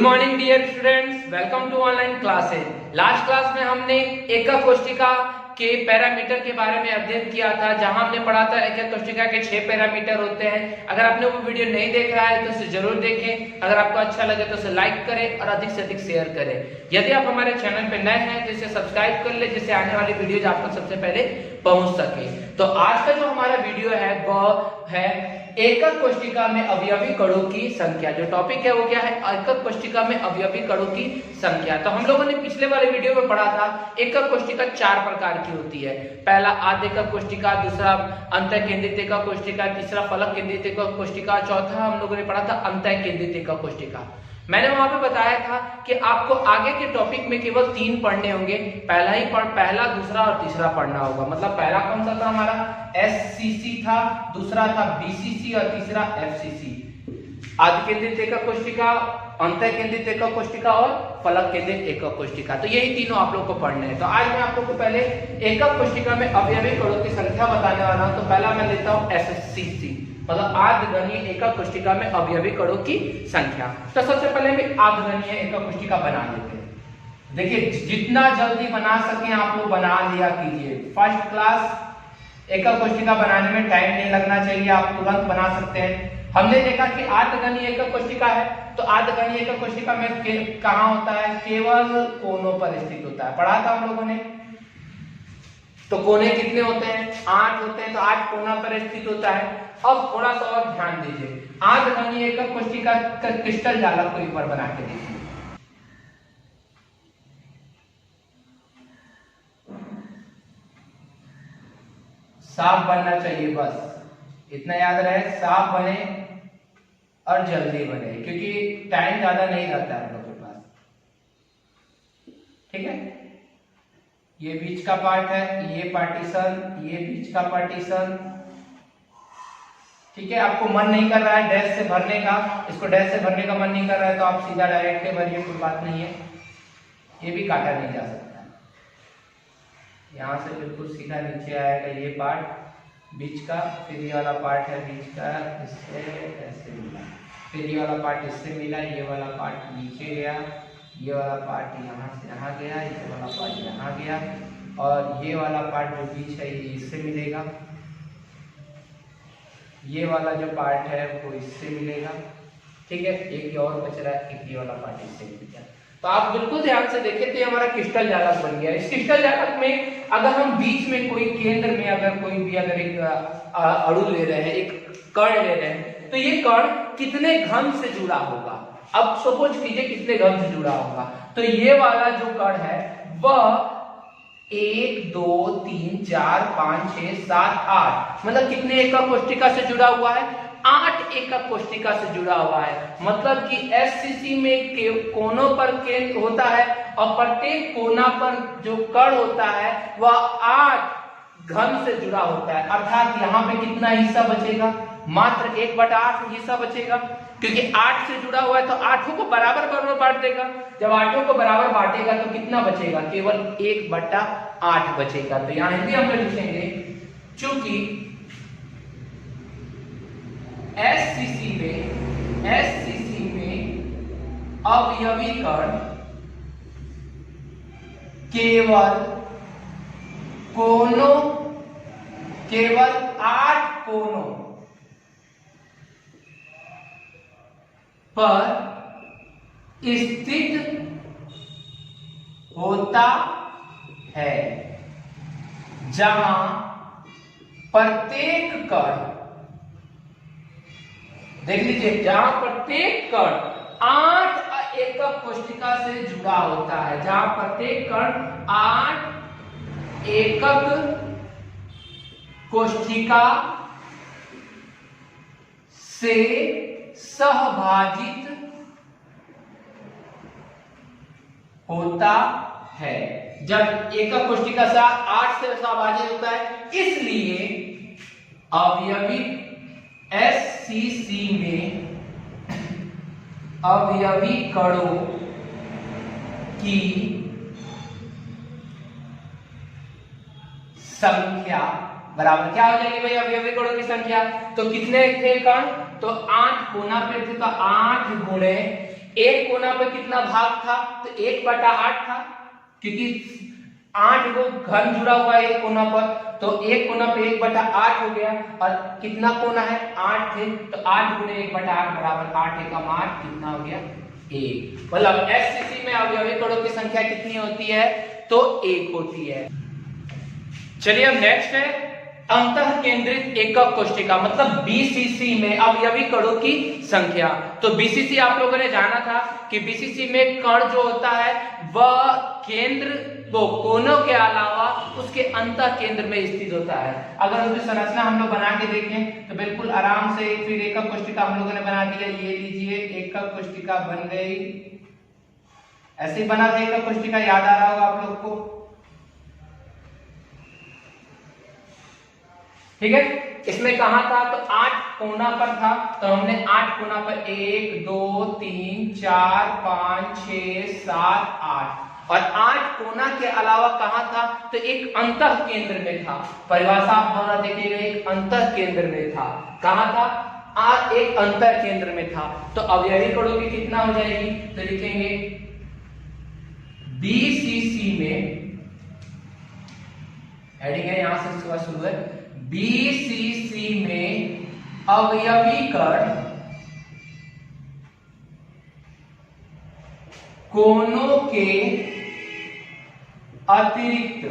Morning dear students, welcome to online classes. Last class में हमने एकक कोष्ठिका के पैरामीटर के बारे में अध्ययन किया था, जहां हमने पढ़ा था एकक कोष्ठिका के 6 पैरामीटर होते हैं। अगर आपने वो वीडियो नहीं देख रहा है तो उसे जरूर देखें। अगर आपको अच्छा लगे तो उसे लाइक करें और अधिक से अधिक शेयर करें। यदि आप हमारे चैनल पर नए हैं तो इसे सब्सक्राइब कर ले, जिससे आने वाली वीडियोज आप तक सबसे पहले पहुंच सके। तो आज का जो हमारा वीडियो है वह है एकक कोष्ठिका में अवयवी कणों की संख्या। जो टॉपिक है वो क्या है? एकक कोष्ठिका में अवयवी कणों की संख्या। तो हम लोगों ने पिछले वाले वीडियो में पढ़ा था एकक कोष्ठिका 4 प्रकार की होती है। पहला आद्य एकक कोष्ठिका, दूसरा अंतः केंद्रित एकक कोष्ठिका, तीसरा फलक केंद्रित एकक कोष्ठिका, चौथा हम लोगों ने पढ़ा था अंतः केंद्रित एकक कोष्ठिका। मैंने वहां पे बताया था कि आपको आगे के टॉपिक में केवल 3 पढ़ने होंगे। पहला, दूसरा और तीसरा पढ़ना होगा। मतलब पहला कौन सा था हमारा? एससीसी था, दूसरा था बीसीसी और तीसरा एफसीसी। आद्य केंद्रित एकक कोष्ठिका, अंतः केंद्रित एकक कोष्ठिका और फलक केंद्रित एकक कोष्ठिका। तो यही तीनों आप लोग को पढ़ने हैं। तो आज मैं आप लोग को पहले एकक कोष्ठिका में अवयवी कणों की संख्या बताने वाला हूं। तो पहला मैं लेता हूं एससीसी, मतलब आद्यगणीय एकक कोष्ठिका में अवयवी कणों की संख्या। तो सबसे पहले हम आद्यगणीय एकक कोष्ठिका बना लेते हैं। देखिए, जितना जल्दी बना सके आप लोग बना लिया कीजिए। फर्स्ट क्लास एकक कोष्ठिका बनाने में टाइम नहीं लगना चाहिए, आप तुरंत बना सकते हैं। हमने देखा कि आद्यगणीय एकक कोष्ठिका है, तो आद्यगणीय एकक कोष्ठिका में कहां होता है? केवल कोनों पर स्थित होता है। पढ़ा था हम लोगों ने। तो कोने कितने होते हैं? 8 होते हैं। तो 8 कोना पर स्थित होता है। अब थोड़ा सा और ध्यान दीजिए, आद्यगणीय एकक कोष्ठिका का क्रिस्टल जालक को एक बार बना के देखिए। साफ बनना चाहिए, बस इतना याद रहे, साफ बने और जल्दी बने, क्योंकि टाइम ज्यादा नहीं रहता है हम लोग के पास। ठीक है, ये बीच का पार्ट है, ये पार्टीशन, ये बीच का पार्टीशन। ठीक है, आपको मन नहीं कर रहा है डैश से भरने का, इसको डैश से भरने का मन नहीं कर रहा है तो आप सीधा डायरेक्ट भरिए, कोई बात नहीं है। ये भी काटा नहीं जा सकता। यहाँ से बिल्कुल सीधा नीचे आएगा ये पार्ट बीच का, फिर ये वाला पार्ट है बीच का, इससे ऐसे मिला, फिर ये वाला पार्ट इससे मिला, ये वाला पार्ट नीचे गया, ये वाला पार्ट यहाँ से यहाँ गया, ये वाला पार्ट यहाँ गया, और ये वाला पार्ट जो बीच है ये इससे मिलेगा, ये वाला जो पार्ट है वो इससे मिलेगा। ठीक है, एक और बच रहा है, एक ये वाला पार्ट इससे मिल गया। तो आप बिल्कुल ध्यान से देखें तो ये हमारा क्रिस्टल जालक बन गया। इस क्रिस्टल जालक में अगर हम बीच में कोई केंद्र में अगर कोई भी अगर एक अणु ले रहे हैं, एक कण ले रहे हैं, तो ये कण कितने घन से जुड़ा होगा? अब सपोज कीजिए कितने घन से जुड़ा होगा। तो ये वाला जो कण है वह 1 2 3 4 5 6 7 8, मतलब कितने एकक कोष्ठिका से जुड़ा हुआ है? 8 एकक कोष्ठिका से जुड़ा हुआ है। मतलब कि एससीसी में कोनों पर केंद्र होता है और प्रत्येक कोना पर जो कण होता है वह 8 घन से जुड़ा होता है। अर्थात यहाँ पे कितना हिस्सा बचेगा? मात्र 1/8 हिस्सा बचेगा, क्योंकि 8 से जुड़ा हुआ है तो 8 को बराबर बराबर बांट देगा। जब 8 को बराबर बांटेगा तो कितना बचेगा? केवल 1/8 बचेगा। तो यहाँ भी हम लिखेंगे, चूंकि एससीसी में अवयवी कण केवल 8 कोनों पर स्थित होता है, जहां प्रत्येक कण, देख लीजिए, जहां प्रत्येक कण 8 एकक कोष्ठिका से जुड़ा होता है, जहां प्रत्येक कण 8 एकक कोष्ठिका से सहभाजित होता है। जब एकक कोष्ठिका से 8 से सहभाजित होता है, इसलिए अवयवी एससीसी में अवयवी कणों की संख्या बराबर क्या हो जाएगी भाई? अवयवी कणों की संख्या। तो कितने थे कण? तो 8 कोना पे थे, तो 8 गुणे एक कोना पर कितना भाग था, तो 1/8 था, क्योंकि 8 को घन जुड़ा हुआ है एक कोना पर, तो एक कोना पे 1/8 हो गया। और कितना कोना है, 8 थे, तो 8 गुणे 1/8 बराबर 8 एकम 8, कितना हो गया, 1। मतलब एफसीसी में अवयवी कणों की संख्या कितनी होती है, तो 1 होती है। चलिए अब नेक्स्ट है अंतः केंद्रित एकक कोशिका, मतलब बीसीसी में अवयवी कणों की संख्या। तो बीसीसी आप लोगों ने जाना था कि बीसीसी में कण जो होता है वह केंद्र वो कोनों के अलावा उसके अंतः केंद्र में स्थित होता है। अगर उसकी संरचना हम लोग बना के देखें तो बिल्कुल आराम से फिर एकक कोशिका हम लोगों ने बना दिया। ये लीजिए एकक कोशिका बन गई, ऐसे ही बना था एकक कोशिका, याद आ रहा होगा आप लोग को, ठीक है। इसमें कहा था, तो 8 कोना पर था, तो हमने 8 कोना पर 1 2 3 4 5 6 7 8 और 8 कोना के अलावा कहा था, तो एक अंतः केंद्र में था। परिभाषा आप दोनों देखिएगा, एक अंतः केंद्र में था। कहा था, एक अंतः केंद्र में था। तो अवयवी कणों की कितना हो जाएगी, तो लिखेंगे बीसीसी में, हेडिंग है यहां से इसके बाद शुरू है, बीसीसी में अवयवी कण कोनों के अतिरिक्त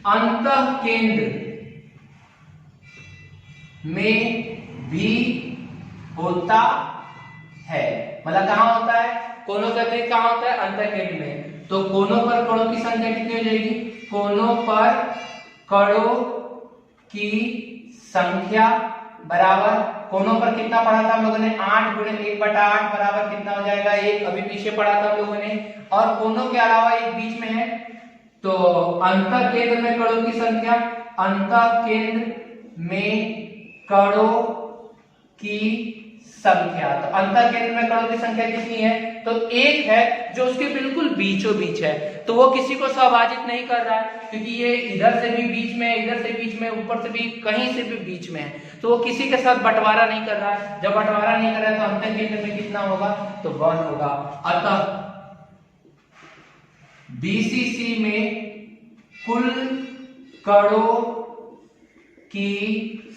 अंतः केंद्र में भी होता है। मतलब कहां होता है, कोनों के अतिरिक्त कहां होता है, अंतः केंद्र में। तो कोनों पर कणों की संख्या कितनी हो जाएगी, कोनों पर कणों की संख्या बराबर, कोनों पर कितना पढ़ा था हम लोगों ने, 8 गुणे 1/8 बराबर कितना हो जाएगा, 1। अभी पीछे पढ़ा था हम लोगों ने। और कोनों के अलावा एक बीच में है, तो अंतः केंद्र में कणों की संख्या, अंतः केंद्र में कणों की संख्या, तो अंतः केंद्र में कणों की संख्या कितनी है, तो 1 है, जो उसके बिल्कुल बीचों बीच है। तो वो किसी को सहभाजित नहीं कर रहा है, क्योंकि ये इधर से भी बीच में, इधर से बीच में, ऊपर से भी, कहीं से भी बीच में है, तो वो किसी के साथ बंटवारा नहीं कर रहा है। जब बंटवारा नहीं कर रहा है तो अंतः केंद्र में कितना होगा, तो 1 होगा। अतः बीसीसी में कुल कणों की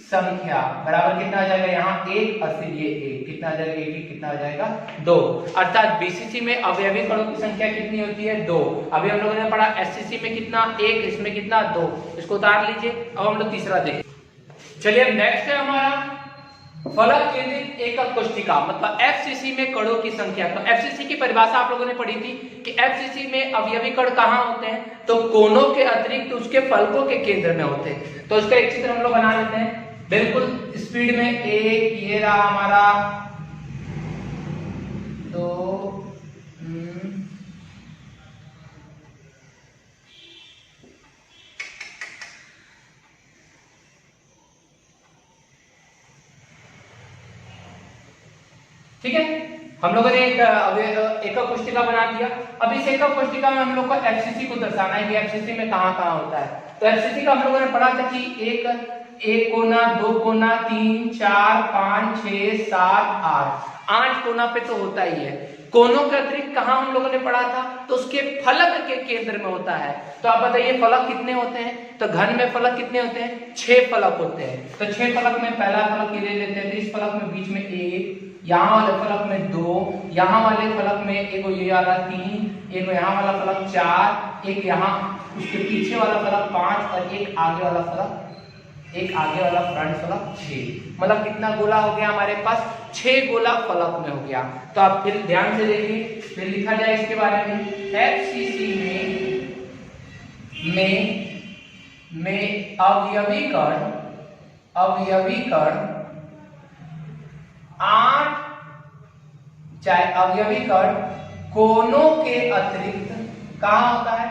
संख्या बराबर कितना आ जाएगा, यहाँ 1 और फिर ये 1, कितना आ जाएगा, 1 कितना आ जाएगा, 2। अर्थात बीसीसी में अवयवी कणों की संख्या कितनी होती है, 2। अभी हम लोगों ने पढ़ा एससीसी में कितना, 1, इसमें कितना, 2। इसको उतार लीजिए। अब हम लोग तीसरा देखें। चलिए अब नेक्स्ट है हमारा फलक केंद्रित एकक कोशिका, मतलब एफसीसी में कणों की संख्या। तो एफसीसी की परिभाषा आप लोगों ने पढ़ी थी कि एफसीसी में अवयवी कण कहां होते हैं, तो कोनों के अतिरिक्त उसके फलकों के केंद्र में होते हैं। तो इसका एक चित्र हम लोग बना लेते हैं बिल्कुल स्पीड में। एक ये रहा हमारा, 2 ठीक है। हम लोगों ने एक एकक कोशिका बना दिया। अब इस एकक कोशिका में हम लोग को एफसीसी को दर्शाना है कि एफसीसी में कहां कहां होता है। तो एफसीसी का हम लोगों ने पढ़ा था कि एक कोना, 2 कोना, 3 4 5 6 7 8 कोना पे तो होता ही है। कोनों के अतिरिक्त कहां हम लोगों ने पढ़ा था, तो उसके फलक के केंद्र में होता है। तो आप बताइए फलक कितने होते हैं, तो घन में फलक कितने होते हैं, 6 फलक होते हैं। तो 6 फलक में पहला फलक ये ले लेते हैं, तो इस फलक में बीच में 1, यहाँ वाले फलक में 2, यहाँ वाले फलक में एक ये वाला 3, एक यहाँ वाला फलक 4, एक यहाँ उसके पीछे वाला फलक 5 और एक आगे वाला फलक, एक आगे वाला फ्रंट फलक 6। मतलब कितना गोला हो गया हमारे पास, 6 गोला फलक में हो गया। तो आप फिर ध्यान से देखिए, फिर लिखा जाए इसके बारे में। एफसीसी में अवयवी कण 8, चाहे अवयवी कण कोनों के अतिरिक्त कहां होता है,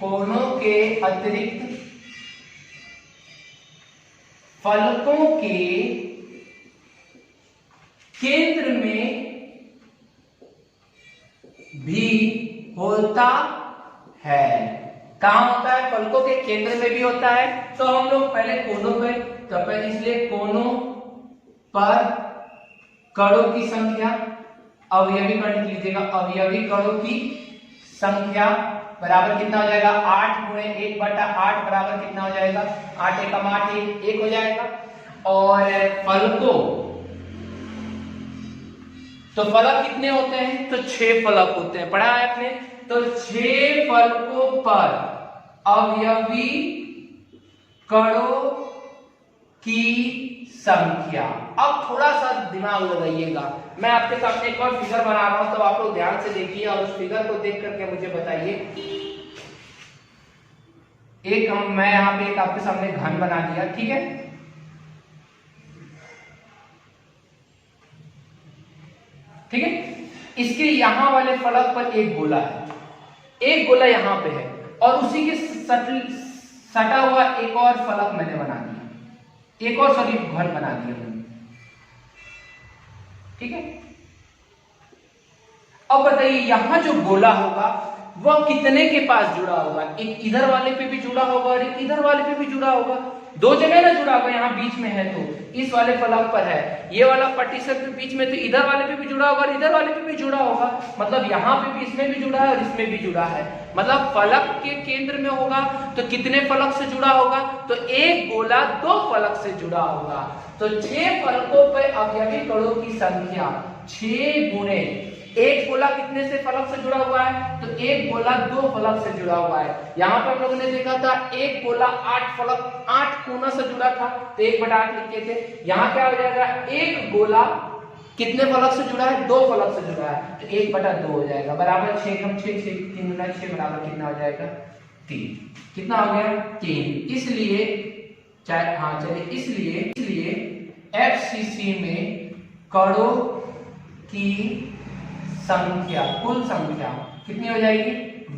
कोनों के अतिरिक्त फलकों के केंद्र में भी होता है। कहां होता है, फलकों के केंद्र में भी होता है। तो हम लोग पहले कोनों पे तो इसलिए कोनों पर कणों की संख्या, अवयवी कण लिख लीजिएगा, अवयवी कणों की संख्या बराबर कितना हो जाएगा 8 गुणे 1/8 बराबर कितना हो जाएगा 8 एकम 8 1 हो जाएगा। और फलकों, तो फलक कितने होते हैं, तो 6 फलक होते हैं, पढ़ा है आपने। तो 6 फलकों पर अवयवी कणों की संख्या। अब थोड़ा सा दिमाग लगाइएगा, मैं आपके सामने एक और फिगर बना रहा हूं, तो आप लोग ध्यान से देखिए और उस फिगर को देख करके मुझे बताइए। मैं यहां पे एक आपके सामने घन बना दिया, ठीक है। ठीक है, इसके यहां वाले फलक पर एक गोला है, एक गोला यहां पे है, और उसी के सटा हुआ एक और फलक मैंने बना दिया, एक और सॉरी घर बना दिया मैंने, ठीक है। अब बताइए यहां जो गोला होगा वह कितने के पास जुड़ा होगा, एक इधर वाले पे भी जुड़ा होगा और एक इधर वाले पे भी जुड़ा होगा, दो जगह ना जुड़ा होगा, यहाँ बीच में है तो इस वाले फलक पर है, ये वाला पार्टीशन के बीच में, तो इधर वाले पे भी जुड़ा होगा और इधर वाले पे भी जुड़ा होगा, मतलब यहाँ पे भी, इसमें भी जुड़ा है और इसमें भी जुड़ा है, मतलब फलक के केंद्र में होगा तो कितने फलक से जुड़ा होगा, तो एक गोला 2 फलक से जुड़ा होगा। तो 6 फलकों पर अवयवी कणों की संख्या 6 गुणे, एक गोला कितने से फलक से जुड़ा हुआ है, तो एक गोला 2 फलक से जुड़ा हुआ है। यहाँ पर हम लोगों ने देखा था एक गोला 8 फलक 8 कोना से जुड़ा था, तो 1/8 लिखे थे। यहाँ क्या हो जाएगा, एक गोला कितने फलक से जुड़ा है, 2 फलक से जुड़ा है, तो 1/2 हो जाएगा बराबर 6 कम 6 6 3 गुना 6 बराबर कितना हो जाएगा 3, कितना हो गया 3। इसलिए चलिए इसलिए FCC में कणों की संख्या, कुल संख्या कितनी हो जाएगी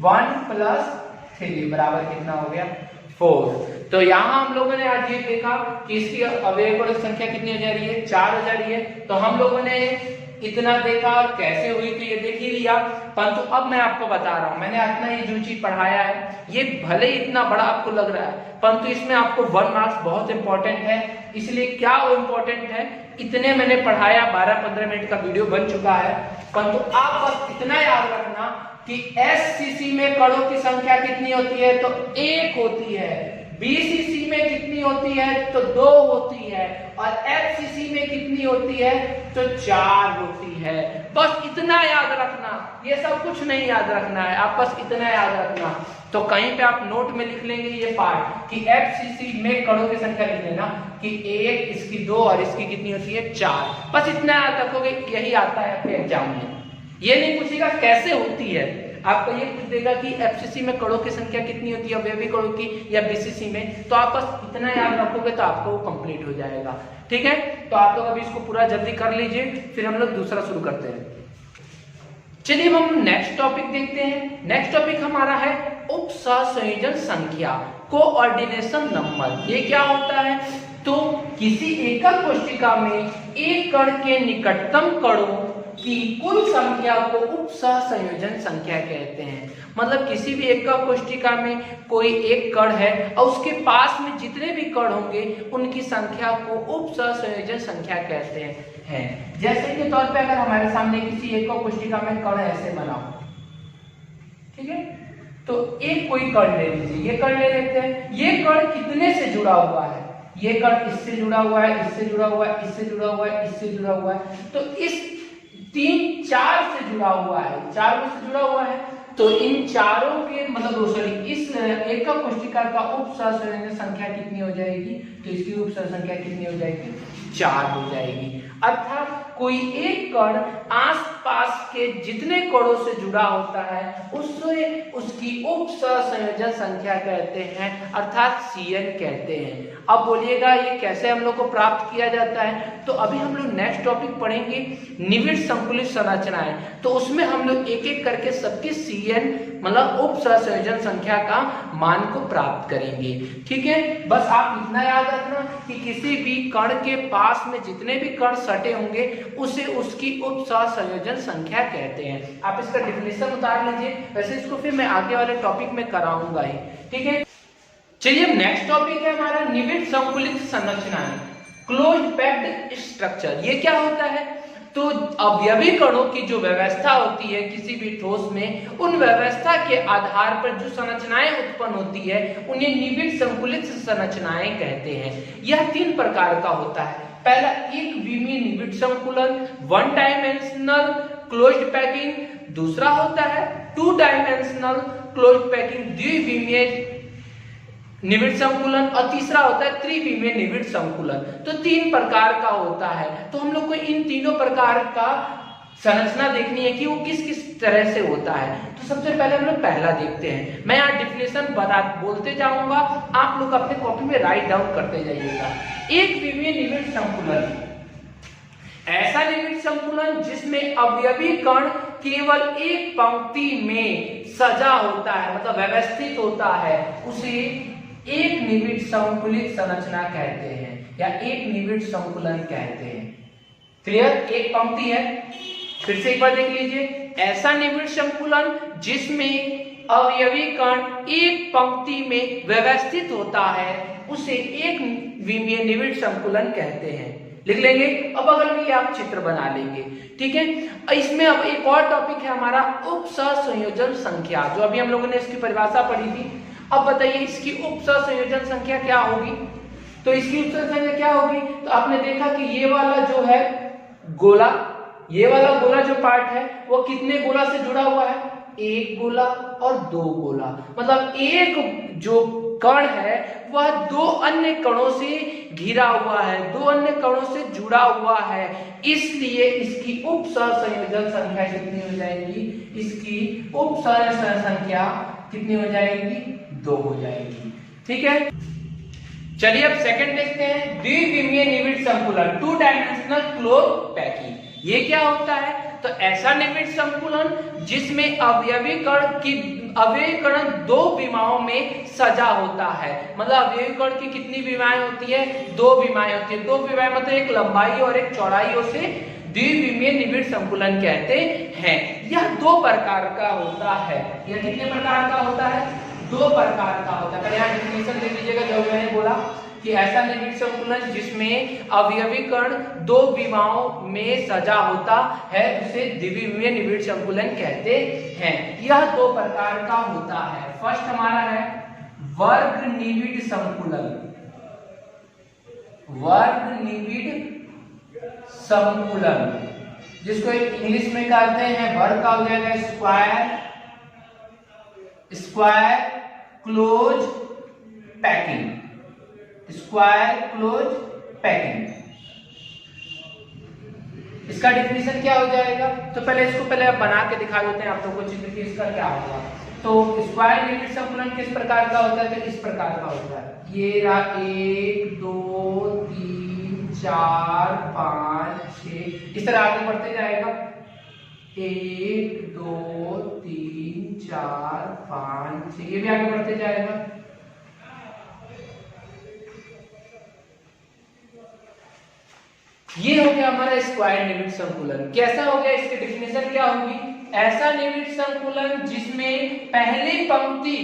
1 + 3 बराबर कितना हो गया 4। तो यहाँ हम लोगों ने आज ये देखा कि इसकी अवयवी कणों की संख्या कितनी हो जा रही है, 4 हो जा रही है। तो हम लोगों ने इतना देखा और कैसे हुई तो ये देख ही लिया, परंतु अब मैं आपको बता रहा हूं, मैंने इतना ये जो चीज पढ़ाया है ये भले ही इतना बड़ा आपको लग रहा है, परंतु इसमें आपको 1 मार्क्स बहुत इंपॉर्टेंट है। इसलिए क्या वो इंपॉर्टेंट है, इतने मैंने पढ़ाया, 12-15 मिनट का वीडियो बन चुका है, परंतु आप बस इतना याद रखना कि SCC में कणों की संख्या कितनी होती है, तो 1 होती है, BCC में कितनी होती है, तो 2 होती है, और FCC में कितनी होती है, तो 4 होती है। बस इतना याद रखना, ये सब कुछ नहीं याद रखना है, आप बस इतना याद रखना। तो कहीं पे आप नोट में लिख लेंगे ये पार्ट कि FCC में कणों की संख्या लिख लेना कि 1, इसकी 2 और इसकी कितनी होती है 4, बस इतना याद रखोगे, यही आता है आपके एग्जाम में। ये नहीं पूछेगा कैसे होती है, आपको ये पूछ देगा कि FCC में कणों की संख्या कितनी होती है, अवयवी कणों की, या BCC में, तो आप बस इतना याद रखोगे तो आपको वो कंप्लीट हो जाएगा। ठीक है, तो आप लोग अभी इसको पूरा जल्दी कर लीजिए, फिर हम लोग दूसरा शुरू करते हैं। चलिए हम नेक्स्ट टॉपिक देखते हैं। नेक्स्ट टॉपिक हमारा है उपसहसंयोजन संख्या, कोऑर्डिनेशन नंबर। ये क्या होता है, तो किसी एकल कोशिका में एक कण के निकटतम कणों की कुल संख्या को उपसहसंयोजन संख्या कहते हैं। मतलब किसी भी एकल कोशिका में कोई एक कण है और उसके पास में जितने भी कण होंगे उनकी संख्या को उपसहसंयोजन संख्या कहते हैं। जैसे के तौर पे अगर हमारे सामने किसी एकल कोशिका में कण ऐसे बना हो, ठीक है, तो एक कोई कण ले लीजिए, ये कण ले लेते हैं। ये कण कितने से जुड़ा हुआ है, ये कण इससे जुड़ा हुआ है, इससे जुड़ा हुआ है, इससे जुड़ा हुआ है, इससे जुड़ा हुआ है, तो इस 3-4 से जुड़ा हुआ है, 4 से जुड़ा हुआ है, तो इन चारों के मतलब इस एकल कोशिका का उपसहसंयोजन संख्या कितनी हो जाएगी, तो इसकी उपसहसंयोजन संख्या कितनी हो जाएगी 4 हो जाएगी। अर्थात कोई एक कण आसपास के जितने कणों से जुड़ा होता है उससे उसकी उपसहसंयोजन संख्या कहते हैं, अर्थात CN कहते हैं। अब बोलिएगा ये कैसे हम लोग को प्राप्त किया जाता है, तो अभी हम लोग नेक्स्ट टॉपिक पढ़ेंगे निविड़ संकुलित संरचनाएं, तो उसमें हम लोग एक एक करके सबकी CN मतलब उपसहसंयोजन संख्या का मान को प्राप्त करेंगे। ठीक है, बस आप इतना याद रखना कि किसी भी कण के पास में जितने भी कण सटे होंगे उसे उसकी उपसहसंयोजन संख्या कहते हैं। आप इसका डेफिनेशन उतार लीजिए, वैसे इसको फिर मैं आगे वाले टॉपिक में कराऊंगा ही। ठीक है, चलिए अब नेक्स्ट टॉपिक है हमारा निविड़ संकुलित संरचनाएं, क्लोज्ड पैक्ड स्ट्रक्चर। ये क्या होता है? तो अवयवी कणों की जो व्यवस्था होती है किसी भी ठोस में, उन व्यवस्था के आधार पर जो संरचनाएं उत्पन्न होती है उन्हें निविड़ संकुलित संरचनाएं कहते हैं। यह 3 प्रकार का होता है। पहला एक विमीय निविड़ संकुलन, 1 डायमेंशनल क्लोज्ड पैकिंग। दूसरा होता है 2 डायमेंशनल क्लोज्ड पैकिंग, द्विविमीय निविड़ संकुलन। और तीसरा होता है त्रिविमीय निविड़ संकुलन। तो 3 प्रकार का होता है। तो हम लोग को इन तीनों प्रकार का संरचना देखनी है कि वो किस किस तरह से होता है। तो सबसे पहले हम लोग पहला देखते हैं। मैं यहाँ डिफिनेशन बोलते जाऊंगा, आप लोग अपने कॉपी में राइट डाउन करते जाइएगा। एक विमीय निविड़ संकुलन ऐसा निविड़ संकुलन जिसमें अवयवी कण केवल एक पंक्ति में सजा होता है, मतलब व्यवस्थित होता है, उसे एक निविड़ संकुलित संरचना कहते हैं या एक निविड़ संकुलन कहते हैं। क्लियर? एक पंक्ति है, फिर से एक बार देख लीजिए। ऐसा निविड़ संकुलन जिसमें अवयवी कण एक पंक्ति में व्यवस्थित होता है उसे एक विमीय निविड़ संकुलन कहते हैं। लिख लेंगे। अब बगल में आप चित्र बना लेंगे, ठीक है। इसमें अब एक और टॉपिक है हमारा उपसंयोजन संख्या, जो अभी हम लोगों ने इसकी परिभाषा पढ़ी थी। अब बताइए इसकी उपसंयोजन संख्या क्या होगी? तो इसकी उपसंयोजन संख्या क्या होगी? तो आपने देखा कि ये वाला जो है गोला, ये वाला गोला जो पार्ट है वो कितने गोला से जुड़ा हुआ है? 1 गोला और 2 गोला। मतलब एक जो कण है वह 2 अन्य कणों से घिरा हुआ है, 2 अन्य कणों से जुड़ा हुआ है, इसलिए इसकी उपसंयोजन संख्या कितनी हो जाएगी? इसकी उपसंयोजन संख्या कितनी हो जाएगी? 2 हो जाएगी। ठीक है, चलिए अब सेकंड देखते हैं। द्विविमीय निविड़ संकुलन, 2 डायमेंशनल क्लोज्ड पैकिंग। ये क्या होता है? तो ऐसा निविड़ संकुलन जिसमें अवयवी कण 2 विमाओं में सजा होता है। मतलब अवयवी कण की कितनी विमाएं होती है? 2 विमाएं होती है। 2 विमाएं मतलब एक लंबाई और एक चौड़ाई, उसे द्विविमीय निविड़ संकुलन कहते हैं। यह 2 प्रकार का होता है। यह कितने प्रकार का होता है? 2 प्रकार का होता है। पहले यहाँ डेफिनेशन देख लीजिएगा, जो मैंने बोला कि ऐसा निविड़ संकुलन जिसमें अवयवी कण 2 विमाओं में सजा होता है उसे द्विविमीय निविड़ संकुलन कहते हैं। यह 2 प्रकार का होता है। फर्स्ट हमारा है वर्ग निविड़ संकुलन। वर्ग निविड़ संकुलन जिसको इंग्लिश में कहते हैं, वर्ग का हो जाएगा square close packing. Square close packing, इसका डिफिनेशन क्या हो जाएगा? तो पहले इसको बना के दिखा देते हैं आप लोगों को चित्र की, इसका क्या होगा। तो स्क्वायर निविड़ संकुलन किस प्रकार का होता है? तो इस प्रकार का होता है। ये रहा 1 2 3 4 5 6, इस तरह आगे बढ़ते जाएगा। 1 2 3 4 5 6, ये भी आगे बढ़ते जाएगा। ये हो गया हमारा स्क्वायर निविड़ संकुलन। कैसा हो गया? इसकी डेफिनेशन क्या होगी? ऐसा निविड़ संकुलन जिसमें पहली पंक्ति,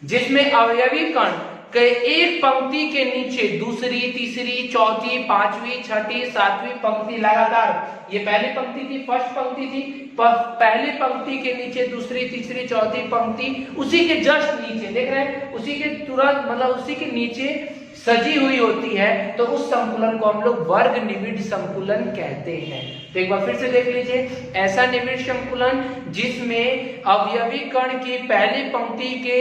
जिसमें अवयवी कण के एक पंक्ति के नीचे दूसरी, तीसरी, चौथी, 5वीं, 6ठी, 7वीं पंक्ति लगातार, ये पहली पंक्ति थी, फर्स्ट पंक्ति थी, पहली पंक्ति के नीचे दूसरी, तीसरी, चौथी पंक्ति, उसी के जस्ट नीचे देख रहे हैं, उसी के तुरंत मतलब उसी के नीचे सजी हुई होती है, तो उस संकुलन को हम लोग वर्ग निविड़ संकुलन कहते हैं। तो एक बार फिर से देख लीजिए। ऐसा निविड़ संकुलन जिसमें अवयवी कण की पहली पंक्ति के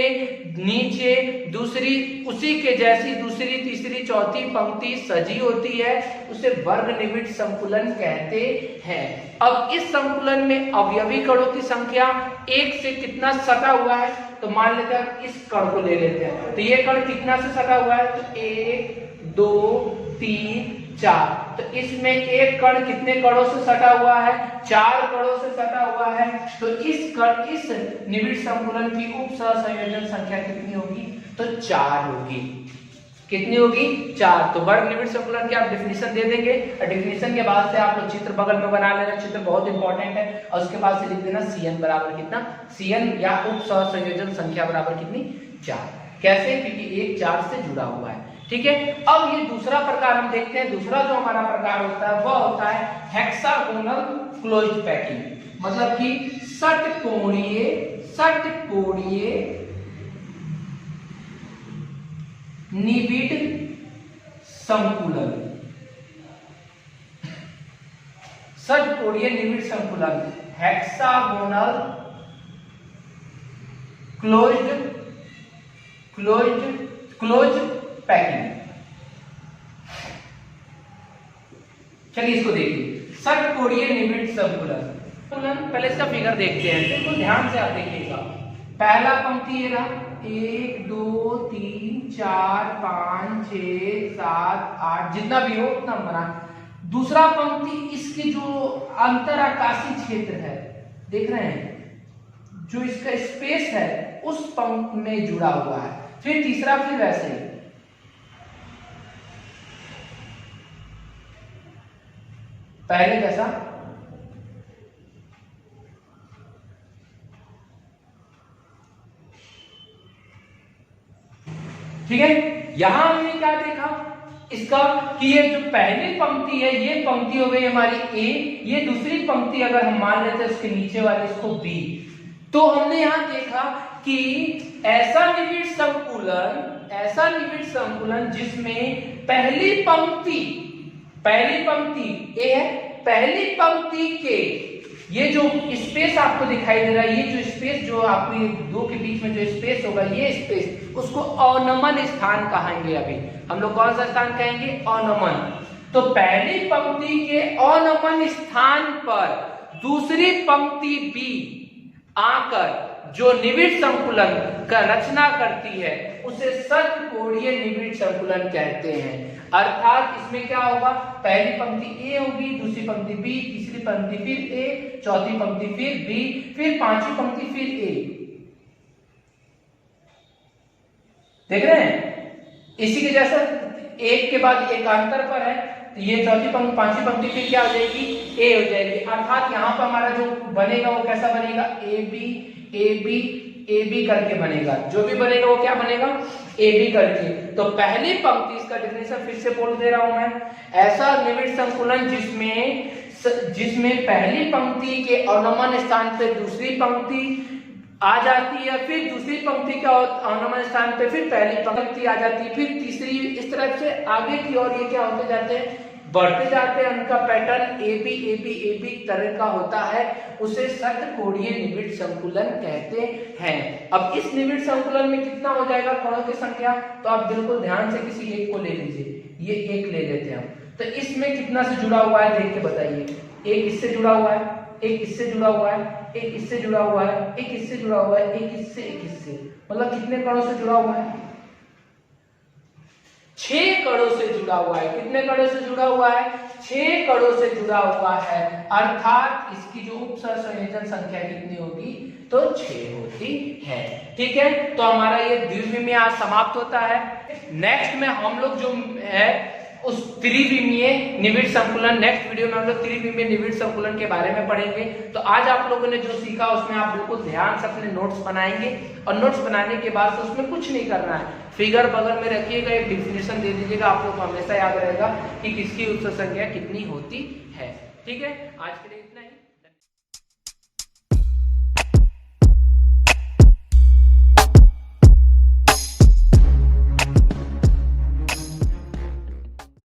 नीचे दूसरी, उसी के जैसी दूसरी, तीसरी, चौथी पंक्ति सजी होती है, उसे वर्ग निविड़ संकुलन कहते हैं। अब इस संकुलन में अवयवी कणों की संख्या 1 से कितना सटा हुआ है? तो मान लेते हैं इस कण को ले लेते हैं, तो ये कण कितना से सटा हुआ है? तो 1 2 3 4, तो इसमें एक कण कितने कणों से सटा हुआ है? 4 कणों से सटा हुआ है। तो इस निविड़ संकुलन की उपसंयोजन संख्या कितनी होगी? तो 4 होगी। कितनी होगी? 4। तो वर्ग निविड़ संकुलन की आप डेफिनेशन दे देंगे और डेफिनेशन के बाद से आप लोग चित्र बगल में बना लेना। चित्र बहुत इंपॉर्टेंट है। और उसके बाद से लिख देना Cn बराबर कितना? Cn या उपसंयोजन संख्या बराबर कितनी? 4। कैसे? क्योंकि 1 4 से जुड़ा हुआ है। ठीक है, अब ये दूसरा प्रकार हम देखते हैं। दूसरा जो हमारा प्रकार होता है वह होता है हेक्सागोनल क्लोज्ड पैकिंग, मतलब कि षटकोणीय निबिड संकुलन। षटकोणीय निबिड संकुलन, हेक्सागोनल क्लोज्ड पैकिंग। चलिए इसको देखिए, षटकोणीय निबिड संकुलन। पहले इसका फिगर देखते हैं, बिल्कुल ध्यान से आप देखिएगा। पहला पंक्ति ये रहा, 1 2 3 4 5 6 7 8, जितना भी हो उतना बना। दूसरा पंक्ति इसके जो अंतराकाशी क्षेत्र है, देख रहे हैं, जो इसका स्पेस है उस पंक्ति में जुड़ा हुआ है। फिर तीसरा, फिर वैसे ही पहले जैसा। ठीक है, यहां हमने क्या देखा इसका कि ये जो पहली पंक्ति है ये पंक्ति हो गई हमारी ए, ये दूसरी पंक्ति अगर हम मान लेते हैं उसके नीचे वाले इसको बी, तो हमने यहां देखा कि ऐसा निबिड संकुलन जिसमें पहली पंक्ति ए है, पहली पंक्ति के ये जो स्पेस आपको दिखाई दे रहा है, ये जो स्पेस जो आपको ये दो के बीच में जो स्पेस होगा, ये स्पेस उसको अनमन स्थान कहेंगे। अभी हम लोग कौन सा स्थान कहेंगे? अनमन। तो पहली पंक्ति के अनमन स्थान पर दूसरी पंक्ति बी आकर जो निबिड संकुलन का रचना करती है उसे षटकोणीय निबिड संकुलन कहते हैं। अर्थात इसमें क्या होगा, पहली पंक्ति ए होगी, दूसरी पंक्ति बी, तीसरी पंक्ति फिर ए, चौथी पंक्ति फिर बी, फिर पांचवी पंक्ति फिर ए। देख रहे हैं? इसी के जैसा एक के बाद एक अंतर पर है, तो ये चौथी पंक्ति पांचवी पंक्ति फिर क्या हो जाएगी? ए हो जाएगी। अर्थात यहाँ पर हमारा जो बनेगा वो कैसा बनेगा? ए बी करके बनेगा। जो भी बनेगा वो क्या बनेगा? ए बी करके। तो पहली पंक्ति, इसका डेफिनेशन फिर से बोल दे रहा हूं मैं, ऐसा निबिड संकुलन जिसमें पहली पंक्ति के अनमन स्थान पे दूसरी पंक्ति आ जाती है, फिर दूसरी पंक्ति के अनमन स्थान पे फिर पहली पंक्ति आ जाती है, फिर तीसरी, इस तरह से आगे की ओर ये क्या होते जाते हैं? बढ़ते जाते हैं। उनका पैटर्न ए बी तरह का होता है, उसे षटकोणीय निबिड संकुलन कहते हैं। अब इस निबिड संकुलन में कितना हो जाएगा कणों की संख्या? तो आप बिल्कुल ध्यान से किसी एक को ले लीजिए, ये एक ले लेते हैं हम। तो इसमें कितना से जुड़ा हुआ है देख के बताइए। एक इससे जुड़ा हुआ है, एक इससे जुड़ा हुआ है, एक इससे जुड़ा हुआ है, एक इससे जुड़ा हुआ है, एक इससे, मतलब कितने कणों से जुड़ा हुआ है? 6 कणों से जुड़ा हुआ है। कितने कणों से जुड़ा हुआ है? 6 कणों से जुड़ा हुआ है। अर्थात इसकी जो उपसंयोजन संख्या कितनी होगी? तो 6 होती है। ठीक है, तो हमारा ये द्विविमीय आज समाप्त होता है। नेक्स्ट में हम लोग जो है उस त्रिविमीय निबिड संकुलन, नेक्स्ट वीडियो में हम लोग त्रिविमीय निबिड संकुलन के बारे में पढ़ेंगे। तो आज आप लोगों ने जो सीखा उसमें आप बिल्कुल ध्यान से अपने नोट्स बनाएंगे, और नोट्स बनाने के बाद से उसमें कुछ नहीं करना है, फिगर बगल में रखिएगा, एक डिफिनेशन दे दीजिएगा, आप लोग को हमेशा याद रहेगा कि किसकी उत्तर संख्या कितनी होती है। ठीक है, आज के लिए इतना।